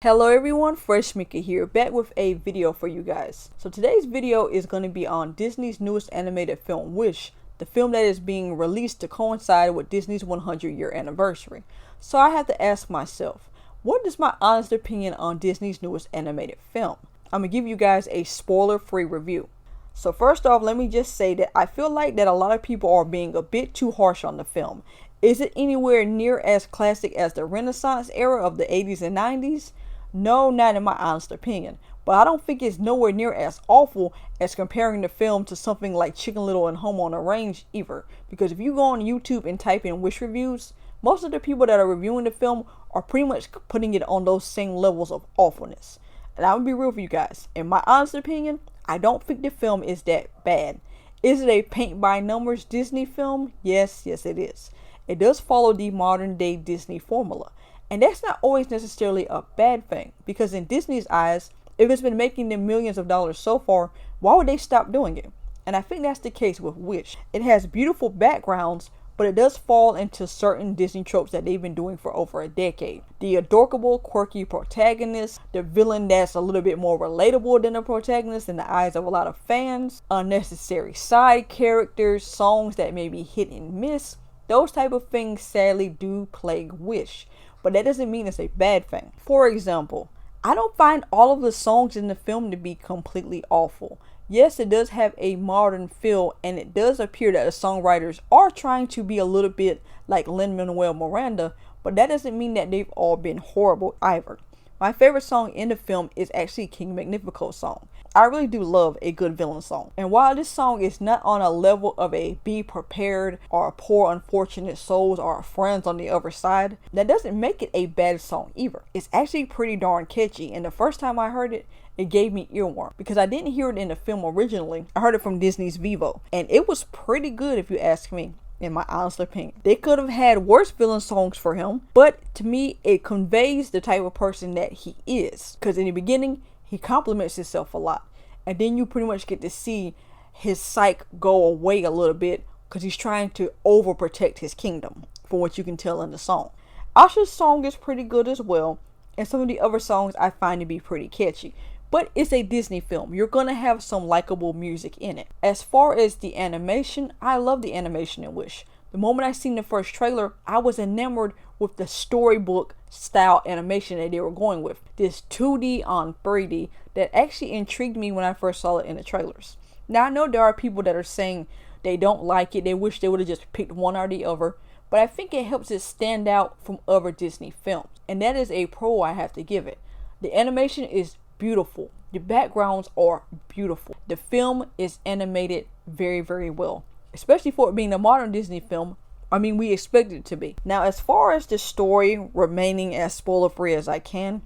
Hello everyone, FreshMeka here, back with a video for you guys. So today's video is going to be on Disney's newest animated film, Wish, the film that is being released to coincide with Disney's 100-year anniversary. So I have to ask myself, what is my honest opinion on Disney's newest animated film? I'm going to give you guys a spoiler-free review. So first off, let me just say that I feel like that a lot of people are being a bit too harsh on the film. Is it anywhere near as classic as the Renaissance era of the 80s and 90s? No, not in my honest opinion, but I don't think it's nowhere near as awful as comparing the film to something like Chicken Little and Home on the Range either, because if you go on YouTube and type in Wish reviews, most of the people that are reviewing the film are pretty much putting it on those same levels of awfulness. And I'm gonna be real with you guys, in my honest opinion, I don't think the film is that bad. Is it a paint by numbers Disney film? Yes it is. It does follow the modern day Disney formula. And that's not always necessarily a bad thing, because in Disney's eyes, if it's been making them millions of dollars so far, why would they stop doing it? And I think that's the case with Wish. It has beautiful backgrounds, but it does fall into certain Disney tropes that they've been doing for over a decade. The adorable, quirky protagonist, the villain that's a little bit more relatable than the protagonist in the eyes of a lot of fans, unnecessary side characters, songs that may be hit and miss. Those type of things sadly do plague Wish. But that doesn't mean it's a bad thing. For example, I don't find all of the songs in the film to be completely awful. Yes, it does have a modern feel, and it does appear that the songwriters are trying to be a little bit like Lin-Manuel Miranda, but that doesn't mean that they've all been horrible either. My favorite song in the film is actually King Magnifico's song. I really do love a good villain song. And while this song is not on a level of a Be Prepared or Poor Unfortunate Souls or Friends on the Other Side, that doesn't make it a bad song either. It's actually pretty darn catchy, and the first time I heard it, it gave me earworm because I didn't hear it in the film originally. I heard it from Disney's Vivo, and it was pretty good if you ask me. In my honest opinion, they could have had worse villain songs for him, but to me it conveys the type of person that he is, because in the beginning he compliments himself a lot, and then you pretty much get to see his psyche go away a little bit because he's trying to overprotect his kingdom, from what you can tell in the song. Usher's song is pretty good as well, and some of the other songs I find to be pretty catchy. But it's a Disney film. You're going to have some likable music in it. As far as the animation, I love the animation in Wish. The moment I seen the first trailer, I was enamored with the storybook style animation that they were going with. This 2D on 3D that actually intrigued me when I first saw it in the trailers. Now I know there are people that are saying they don't like it. They wish they would have just picked one or the other. But I think it helps it stand out from other Disney films. And that is a pro I have to give it. The animation is beautiful. The backgrounds are beautiful. The film is animated very well, especially for it being a modern Disney film. I mean, we expect it to be. Now, as far as the story, remaining as spoiler free as I can,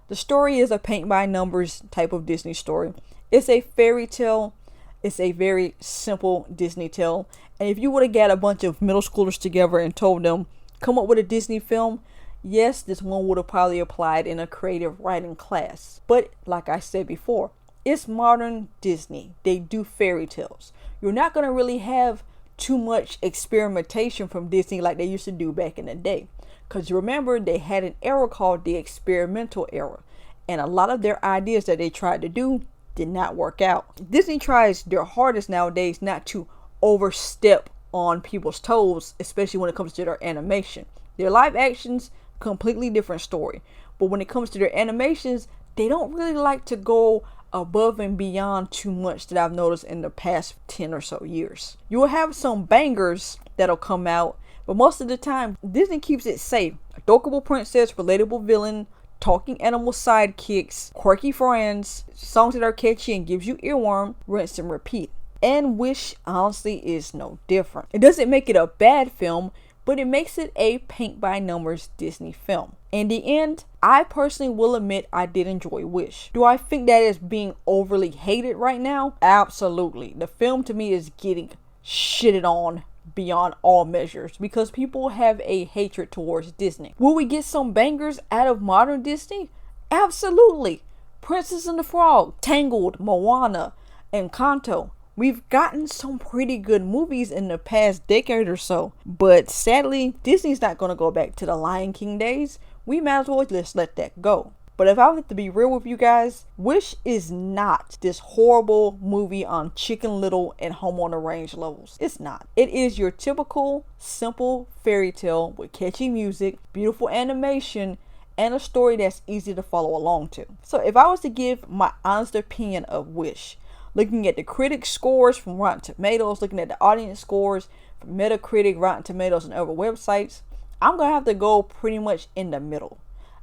the story is a paint by numbers type of Disney story. It's a fairy tale. It's a very simple Disney tale, and if you would have got a bunch of middle schoolers together and told them come up with a Disney film, yes, this one would have probably applied in a creative writing class. But like I said before, it's modern Disney. They do fairy tales. You're not going to really have too much experimentation from Disney like they used to do back in the day. Because you remember, they had an era called the experimental era. And a lot of their ideas that they tried to do did not work out. Disney tries their hardest nowadays not to overstep on people's toes, especially when it comes to their animation. Their live actions, completely different story, but when it comes to their animations, they don't really like to go above and beyond too much that I've noticed in the past 10 or so years. You will have some bangers that'll come out, but most of the time Disney keeps it safe. Adorable princess, relatable villain, talking animal sidekicks, quirky friends, songs that are catchy and gives you earworm, rinse and repeat. And Wish honestly is no different. It doesn't make it a bad film, but it makes it a paint by numbers Disney film. In the end, I personally will admit I did enjoy Wish. Do I think that is being overly hated right now? Absolutely. The film to me is getting shitted on beyond all measures because people have a hatred towards Disney. Will we get some bangers out of modern Disney? Absolutely. Princess and the Frog, Tangled, Moana, and Encanto. We've gotten some pretty good movies in the past decade or so, but sadly, Disney's not going to go back to the Lion King days. We might as well just let that go. But if I have to be real with you guys, Wish is not this horrible movie on Chicken Little and Home on the Range levels. It's not. It is your typical, simple fairy tale with catchy music, beautiful animation, and a story that's easy to follow along to. So if I was to give my honest opinion of Wish, looking at the critic scores from Rotten Tomatoes, looking at the audience scores from Metacritic, Rotten Tomatoes, and other websites, I'm going to have to go pretty much in the middle.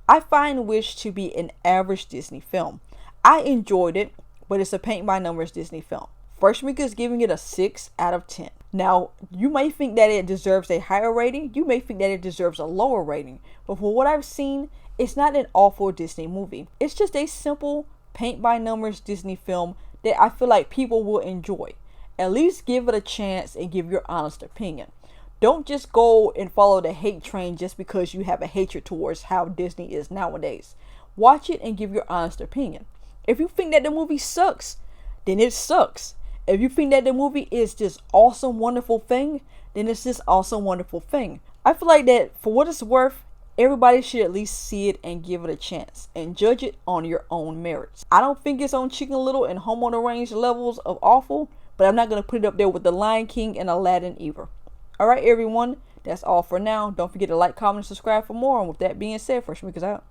I find Wish to be an average Disney film. I enjoyed it, but it's a paint by numbers Disney film. FreshMeka is giving it a 6 out of 10. Now, you may think that it deserves a higher rating. You may think that it deserves a lower rating. But for what I've seen, it's not an awful Disney movie. It's just a simple paint by numbers Disney film that I feel like people will enjoy. At least give it a chance and give your honest opinion. Don't just go and follow the hate train just because you have a hatred towards how Disney is nowadays. Watch it and give your honest opinion. If you think that the movie sucks, then it sucks. If you think that the movie is this awesome, wonderful thing, then it's this awesome, wonderful thing. I feel like that for what it's worth, everybody should at least see it and give it a chance and judge it on your own merits. I don't think it's on Chicken Little and Home on the Range levels of awful, but I'm not going to put it up there with The Lion King and Aladdin either. Alright everyone, that's all for now. Don't forget to like, comment, and subscribe for more. And with that being said, FreshMeka's out.